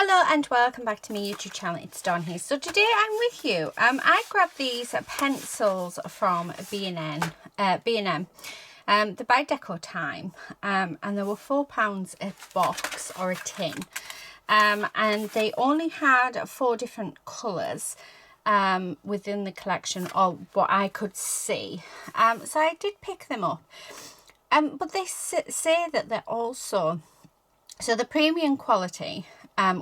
Hello and welcome back to my YouTube channel. It's Dawn here. So today I'm with you. I grabbed these pencils from B&M. They're by Deco Time, and they were £4 a box or a tin. And they only had 4 different colours within the collection, or what I could see. So I did pick them up. But they say that they're also, so the premium quality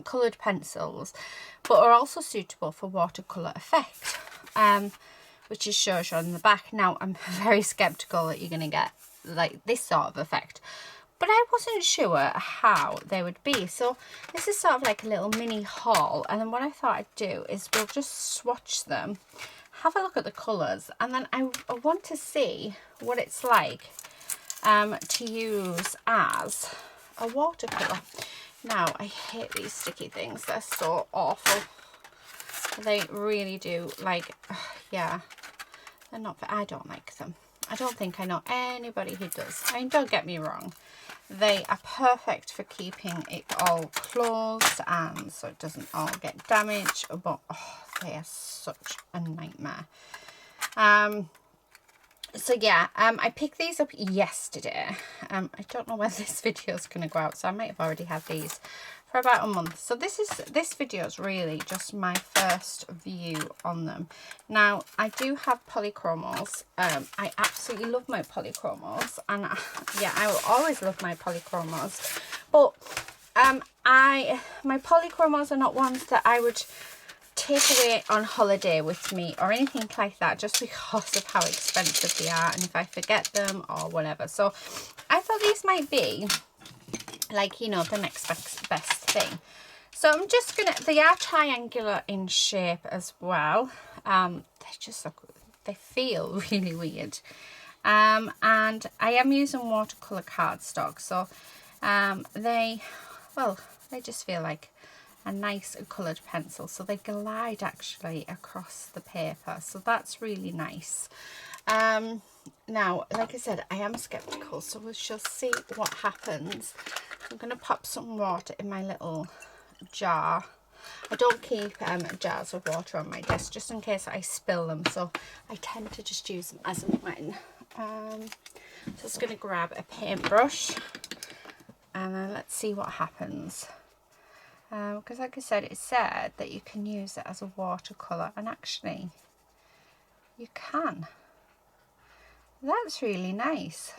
coloured pencils, but are also suitable for watercolour effect, which is shows you on the back. Now, I'm very sceptical that you're going to get like this sort of effect, but I wasn't sure how they would be. So this is sort of like a little mini haul, and then what I thought I'd do is we'll just swatch them, have a look at the colours, and then I want to see what it's like to use as a watercolour. Now, I hate these sticky things. They're so awful. They really do, like, yeah, they're not, I don't like them. I don't think I know anybody who does. I mean, don't get me wrong. They are perfect for keeping it all closed and so it doesn't all get damaged, but oh, they are such a nightmare. So yeah, I picked these up yesterday. I don't know when this video is going to go out, so I might have already had these for about a month. So this video is really just my first view on them. Now, I do have polychromals. I absolutely love my polychromals, and yeah, I will always love my polychromals. But my polychromals are not ones that I would take away on holiday with me or anything like that, just because of how expensive they are and if I forget them or whatever. So I thought these might be like, you know, the next best thing. So I'm just gonna, they are triangular in shape as well. They just look, they feel really weird. And I am using watercolor cardstock, so they just feel like a nice coloured pencil, so they glide actually across the paper, so that's really nice. Now, like I said, I am skeptical, so we shall see what happens. I'm going to pop some water in my little jar. I don't keep jars of water on my desk just in case I spill them, so I tend to just use them as and when. Just going to grab a paintbrush and then let's see what happens. Because like I said, it said that you can use it as a watercolour, and actually you can. That's really nice.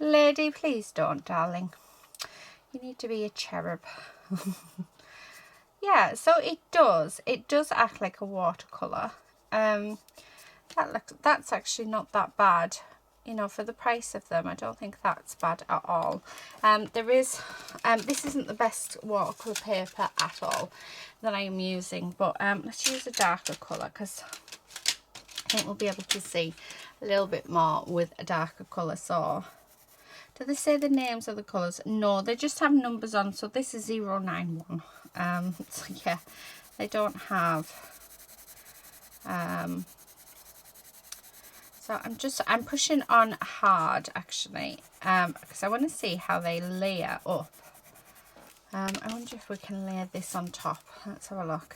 Lady, please don't, darling. You need to be a cherub. Yeah, so it does act like a watercolour. That's actually not that bad. You know, for the price of them, I don't think that's bad at all. This isn't the best watercolour paper at all that I am using, but let's use a darker colour because I think we'll be able to see a little bit more with a darker colour. So, do they say the names of the colours? No, they just have numbers on. So this is 091. So yeah, they don't have. So I'm pushing on hard actually, because I want to see how they layer up. I wonder if we can layer this on top. Let's have a look.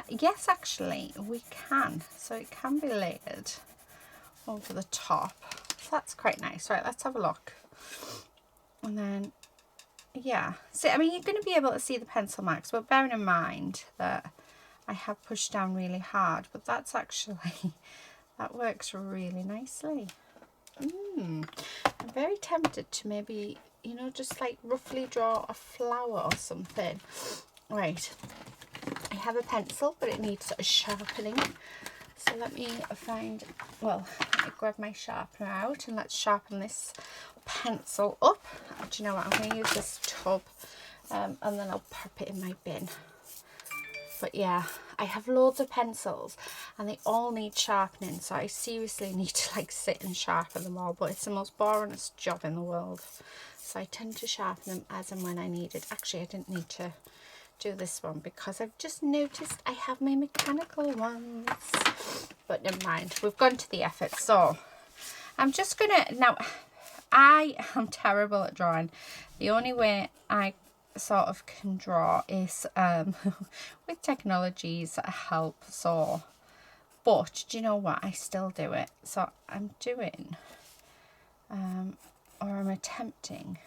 Yes, actually we can. So it can be layered over the top. So that's quite nice. Right, let's have a look. And then, yeah. So, I mean, you're going to be able to see the pencil marks, but bearing in mind that I have pushed down really hard, but that's actually... that works really nicely. I'm very tempted to maybe, you know, just like roughly draw a flower or something. Right, I have a pencil, but it needs a sharpening. So let me grab my sharpener out and let's sharpen this pencil up. Do you know what? I'm going to use this tub and then I'll pop it in my bin. But yeah, I have loads of pencils and they all need sharpening, so I seriously need to like sit and sharpen them all, but it's the most boringest job in the world. So I tend to sharpen them as and when I need it. Actually, I didn't need to do this one because I've just noticed I have my mechanical ones. But never mind, we've gone to the effort. So I'm just gonna, now I am terrible at drawing. The only way I sort of can draw is with technologies that help. So, but do you know what? I still do it. So I'm doing, or I'm attempting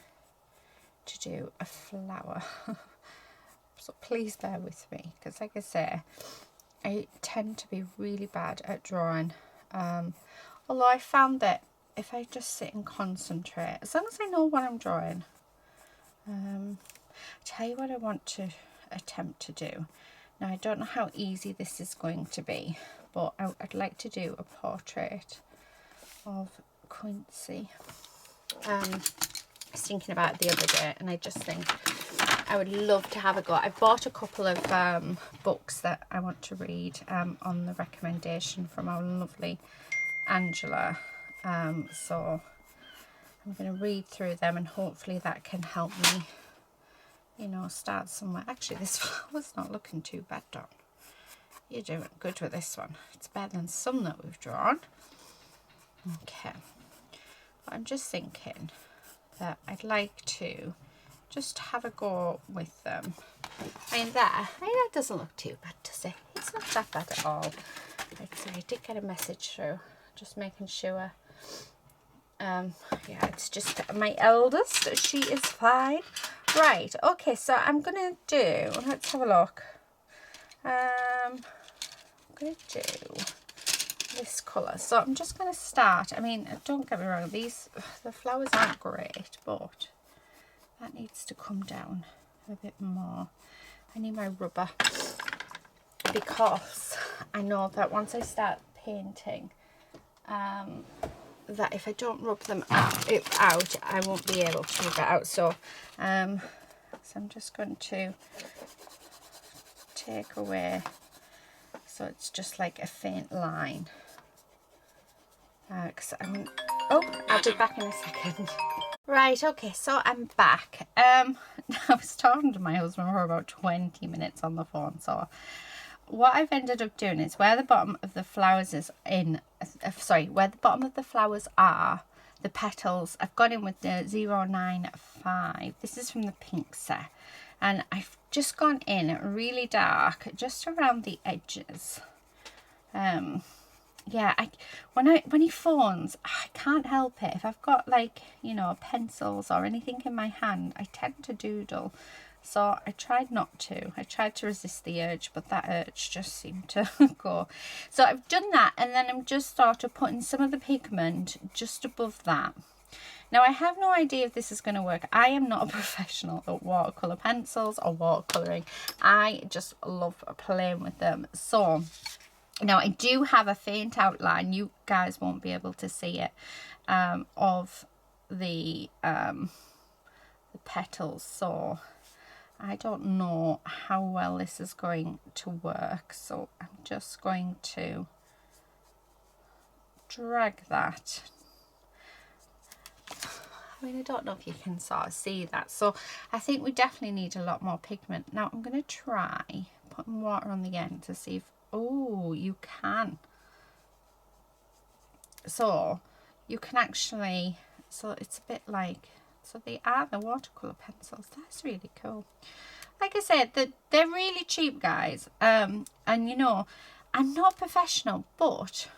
to do a flower. So please bear with me, because like I say, I tend to be really bad at drawing. Although I found that if I just sit and concentrate, as long as I know what I'm drawing, I'll tell you what I want to attempt to do. Now, I don't know how easy this is going to be, but I'd like to do a portrait of Quincy. I was thinking about it the other day, and I just think I would love to have a go. I've bought a couple of books that I want to read on the recommendation from our lovely Angela. So I'm going to read through them, and hopefully that can help me, you know, start somewhere. Actually, this flower's not looking too bad, Don. You're doing good with this one. It's better than some that we've drawn. Okay. But I'm just thinking that I'd like to just have a go with them. I mean, that doesn't look too bad, does it? It's not that bad at all. Right, so I did get a message through, just making sure. Yeah, it's just my eldest. She is fine. Right, okay, so I'm gonna do, let's have a look. I'm gonna do this colour. So I'm just gonna start. I mean, don't get me wrong, the flowers aren't great, but that needs to come down a bit more. I need my rubber, because I know that once I start painting, that if I don't rub them out, I won't be able to rub it out. So I'm just going to take away, so it's just like a faint line. Because oh, I'll be back in a second. Right, okay, so I'm back. I was talking to my husband for about 20 minutes on the phone. So what I've ended up doing is where the bottom of the flowers is where the bottom of the flowers are, the petals, I've gone in with the 095. This is from the pink set, and I've just gone in really dark just around the edges. Yeah, when he phones, I can't help it. If I've got, like, you know, pencils or anything in my hand, I tend to doodle. So I tried not to. I tried to resist the urge, but that urge just seemed to go. So I've done that, and then I'm just started putting some of the pigment just above that. Now, I have no idea if this is going to work. I am not a professional at watercolour pencils or watercolouring. I just love playing with them. So now I do have a faint outline. You guys won't be able to see it, of the petals. So I don't know how well this is going to work. So I'm just going to drag that. I mean, I don't know if you can sort of see that. So I think we definitely need a lot more pigment. Now I'm going to try putting water on the end to see if, oh, you can. So you can actually, so it's a bit like, so they are the watercolour pencils. That's really cool. Like I said, they're really cheap, guys. And you know, I'm not professional, but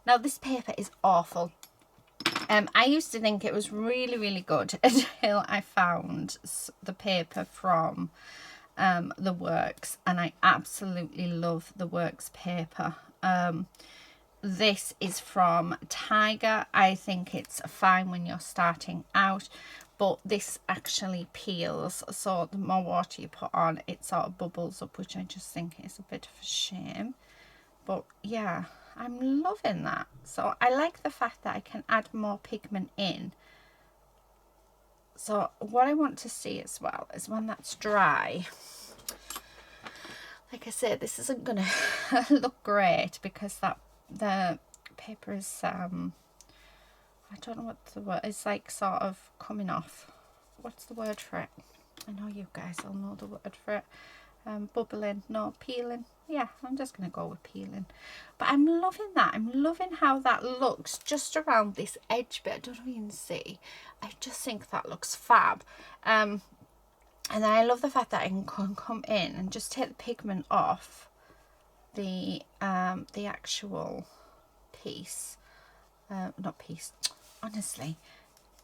now this paper is awful. I used to think it was really, really good until I found the paper from the Works, and I absolutely love the Works paper. This is from Tiger. I think it's fine when you're starting out, but this actually peels, so the more water you put on, it sort of bubbles up, which I just think is a bit of a shame. But yeah, I'm loving that. So I like the fact that I can add more pigment in. So what I want to see as well is when that's dry. Like I said, this isn't gonna look great because the paper is I don't know what the word, it's like sort of coming off. What's the word for it? I know you guys will know the word for it. bubbling, no, peeling. Yeah, I'm just going to go with peeling. But I'm loving that. I'm loving how that looks just around this edge bit. I don't know if you can see. I just think that looks fab. And then I love the fact that I can come in and just take the pigment off the actual piece. Not piece, honestly,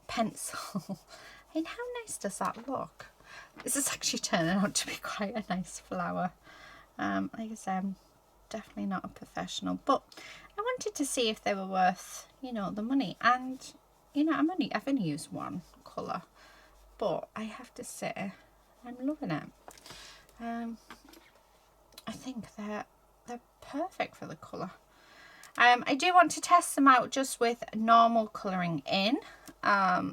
pencil. And how nice does that look? This is actually turning out to be quite a nice flower. Like I said, I'm definitely not a professional, but I wanted to see if they were worth, you know, the money. And you know, I've only used one colour, but I have to say I'm loving it. I think they're perfect for the colour. I do want to test them out just with normal colouring in.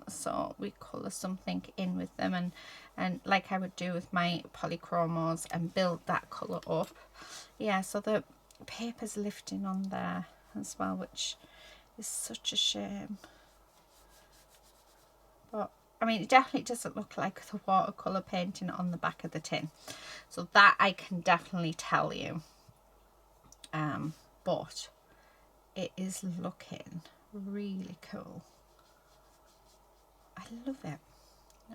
So we colour something in with them, and like I would do with my polychromos, and build that colour up. Yeah, so the paper's lifting on there as well, which is such a shame. But I mean, it definitely doesn't look like the watercolour painting on the back of the tin. So that I can definitely tell you. But it is looking really cool. I love it.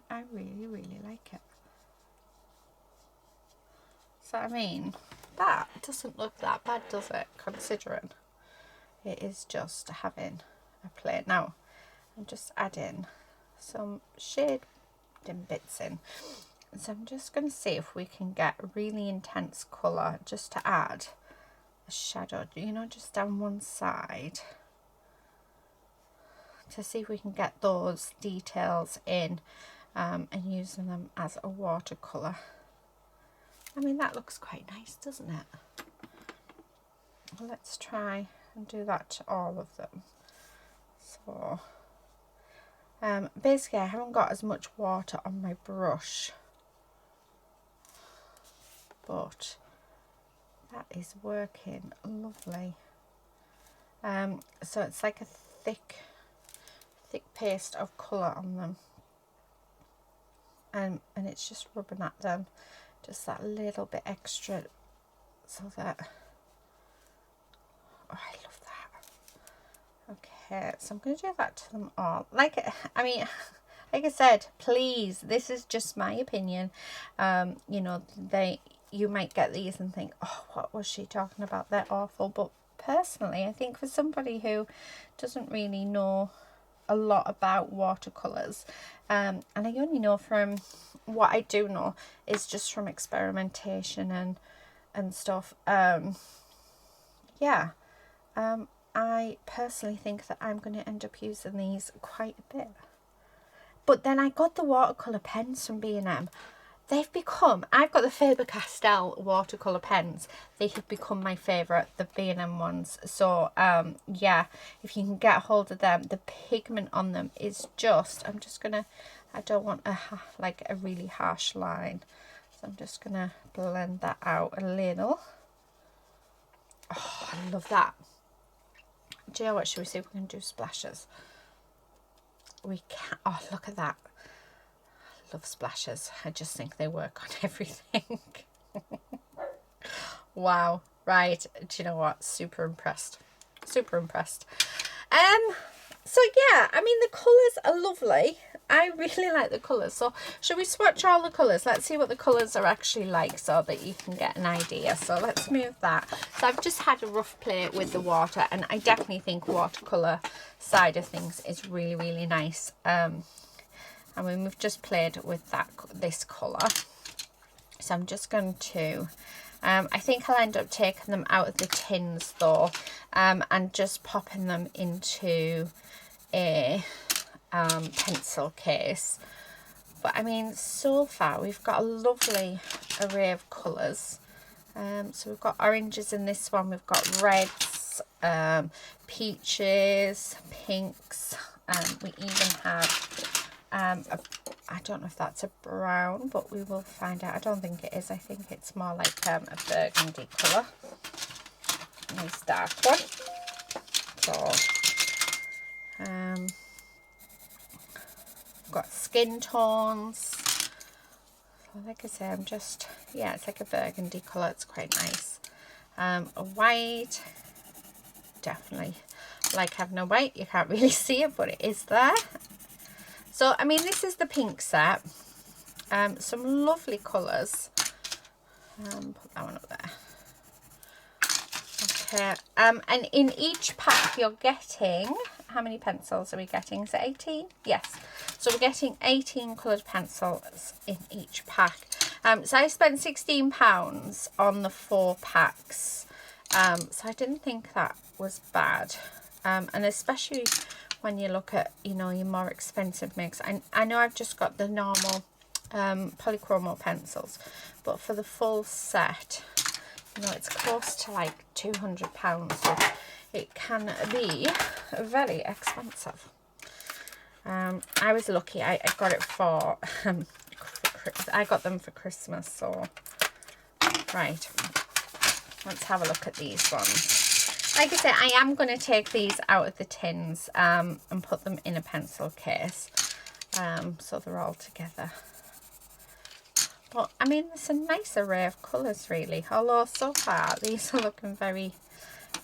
I really, really like it. So I mean, that doesn't look that bad, does it? Considering it is just having a plate. Now I'm just adding some shading bits in. So I'm just going to see if we can get a really intense colour just to add a shadow, you know, just down one side, to see if we can get those details in, and using them as a watercolour. I mean, that looks quite nice, doesn't it? Let's try and do that to all of them. So basically I haven't got as much water on my brush, but that is working lovely. So it's like a thick paste of colour on them, and it's just rubbing at them just that little bit extra, so that, oh, I love that. Okay, so I'm going to do that to them all. Like I said, please, this is just my opinion. You know, you might get these and think, oh, what was she talking about? They're awful. But personally, I think for somebody who doesn't really know a lot about watercolors, and I only know from what I do know is just from experimentation and stuff, yeah, I personally think that I'm going to end up using these quite a bit. But then I got the watercolor pens from B&M. They've become, I've got the Faber-Castell watercolor pens. They have become my favourite, the B&M ones. So yeah, if you can get a hold of them, the pigment on them is just, I'm just gonna, I don't want a really harsh line, so I'm just gonna blend that out a little. Oh, I love that. Do you know what, should we see if we can do splashes? We can. Oh, look at that. Love splashes. I just think they work on everything. Wow. Right, do you know what, super impressed, super impressed. So yeah, I mean, the colours are lovely. I really like the colours. So should we swatch all the colours? Let's see what the colours are actually like, so that you can get an idea. So let's move that. So I've just had a rough play with the water, and I definitely think watercolour side of things is really, really nice. I mean, we've just played with this colour. So I'm just going to, I think I'll end up taking them out of the tins though, and just popping them into a pencil case. But I mean, so far we've got a lovely array of colours. So we've got oranges in this one, we've got reds, peaches, pinks, we even have I don't know if that's a brown, but we will find out. I don't think it is. I think it's more like a burgundy colour. Nice dark one. So got skin tones like I say, I'm just, yeah, it's like a burgundy colour. It's quite nice. A white, definitely like having a white. You can't really see it, but it is there. So, I mean, this is the pink set. Some lovely colours. Put that one up there. Okay. And in each pack you're getting, how many pencils are we getting? Is it 18? Yes. So we're getting 18 coloured pencils in each pack. So I spent £16 on the 4 packs. So I didn't think that was bad. And especially when you look at, you know, your more expensive mix. I know I've just got the normal polychromo pencils, but for the full set, you know, it's close to like £200, so it can be very expensive. I was lucky. I got it for I got them for Christmas. So right, let's have a look at these ones. Like I said, I am going to take these out of the tins and put them in a pencil case, so they're all together. But I mean, there's a nice array of colours really, although so far these are looking very,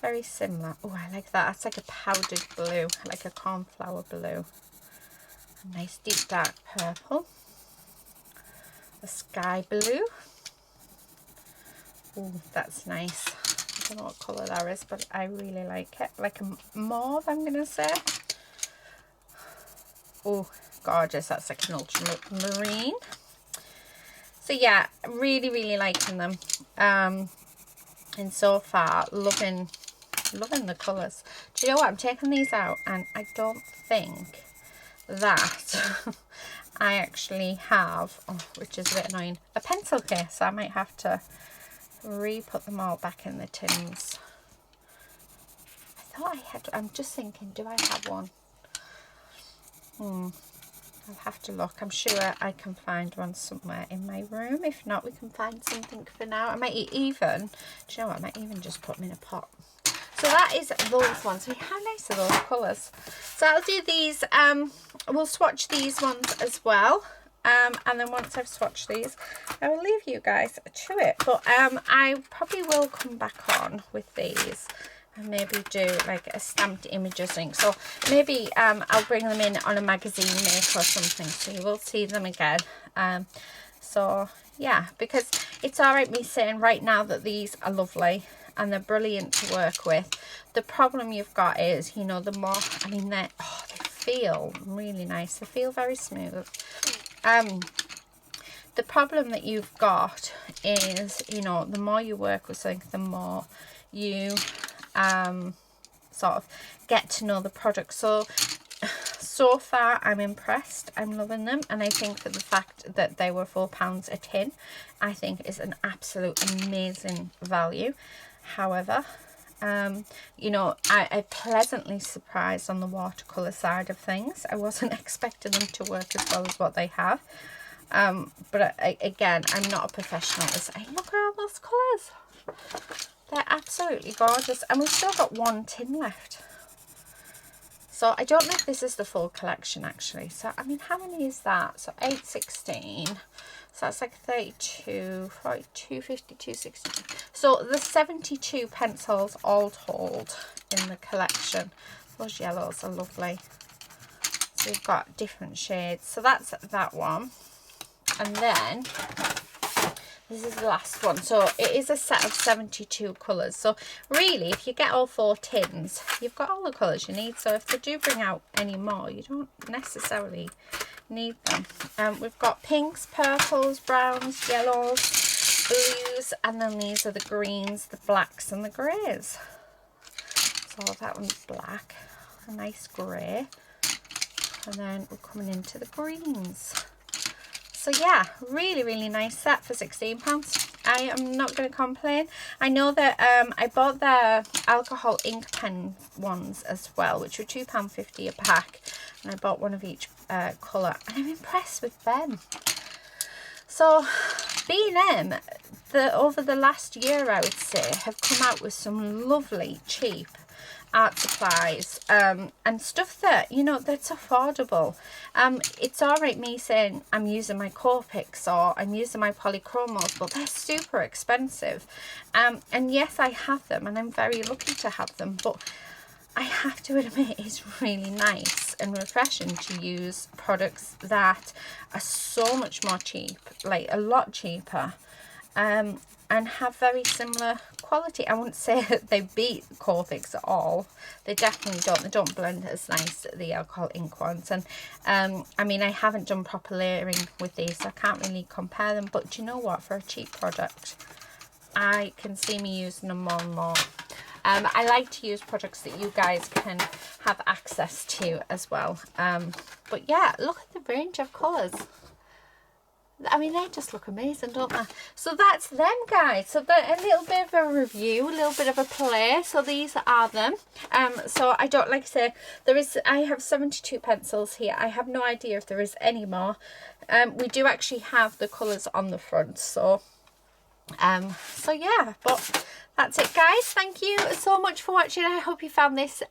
very similar. Oh, I like that. That's like a powdered blue, like a cornflower blue. A nice deep dark purple. A sky blue. Oh, that's nice. I don't know what colour that is, but I really like it. Like a mauve, I'm going to say. Oh, gorgeous. That's like an ultramarine. So yeah, really, really liking them. And so far, loving the colours. Do you know what? I'm taking these out and I don't think that I actually have, oh, which is a bit annoying, a pencil case. So I might have to re-put them all back in the tins. I thought I had, I'm just thinking, do I have one? I'll have to look. I'm sure I can find one somewhere in my room. If not, we can find something for now. I might even, do you know what, I might even just put them in a pot. So that is those ones. How nice are those colours? So I'll do these, we'll swatch these ones as well. And then once I've swatched these, I will leave you guys to it. But I probably will come back on with these and maybe do like a stamped images thing. So maybe I'll bring them in on a magazine make or something, so you will see them again. So yeah, because it's all right me saying right now that these are lovely and they're brilliant to work with. The problem you've got is, you know, the more, I mean, they feel really nice. They feel very smooth. The problem that you've got is, you know, the more you work with something, the more you sort of get to know the product. So far I'm impressed. I'm loving them, and I think that the fact that they were £4 a tin, I think is an absolute amazing value. However, you know, I'm pleasantly surprised on the watercolor side of things. I wasn't expecting them to work as well as what they have. But again, I'm not a professional. Look at all those colours. They're absolutely gorgeous. And we've still got one tin left. So I don't know if this is the full collection actually. So, I mean, how many is that? So 8, 16. So that's like 32, 42, 52, 62. So there's 72 pencils all told in the collection. Those yellows are lovely. So you've got different shades. So that's that one. And then this is the last one. So it is a set of 72 colours. So really, if you get all 4 tins, you've got all the colours you need. So if they do bring out any more, you don't necessarily need them. We've got pinks, purples, browns, yellows, blues, and then these are the greens, the blacks, and the greys. So that one's black, a nice grey, and then we're coming into the greens. So yeah, really, really nice set for £16. I am not going to complain. I know that I bought their alcohol ink pen ones as well, which were £2.50 a pack. And I bought one of each colour. And I'm impressed with them. So B&M, over the last year, I would say, have come out with some lovely, cheap art supplies and stuff that, you know, that's affordable. It's all right me saying I'm using my Copics or I'm using my polychromos, but they're super expensive. And yes, I have them and I'm very lucky to have them, but I have to admit it's really nice and refreshing to use products that are so much more cheap, like a lot cheaper, and have very similar quality. I wouldn't say that they beat Copics at all. They definitely don't. They don't blend as nice, the alcohol ink ones. And I mean, I haven't done proper layering with these, so I can't really compare them. But do you know what? For a cheap product, I can see me using them more and more. I like to use products that you guys can have access to as well. But yeah, look at the range of colours. I mean, they just look amazing, don't they? So that's them, guys. So a little bit of a review, a little bit of a play. So these are them. So I don't, like I say, I have 72 pencils here. I have no idea if there is any more. We do actually have the colours on the front. So yeah, but that's it, guys. Thank you so much for watching. I hope you found this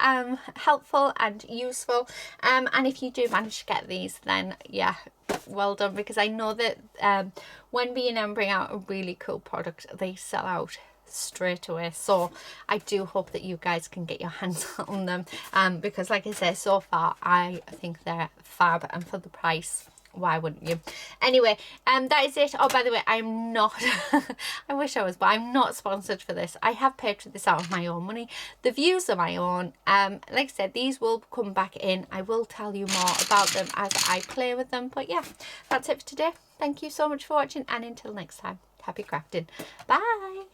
helpful and useful. And if you do manage to get these, then yeah, well done, because I know that when B&M bring out a really cool product, they sell out straight away. So I do hope that you guys can get your hands on them, because like I say, so far I think they're fab, and for the price, why wouldn't you? Anyway, that is it. Oh, by the way, I'm not I wish I was, but I'm not sponsored for this. I have paid for this out of my own money. The views are my own. Like I said, these will come back in. I will tell you more about them as I play with them. But yeah, that's it for today. Thank you so much for watching, and until next time, happy crafting. Bye.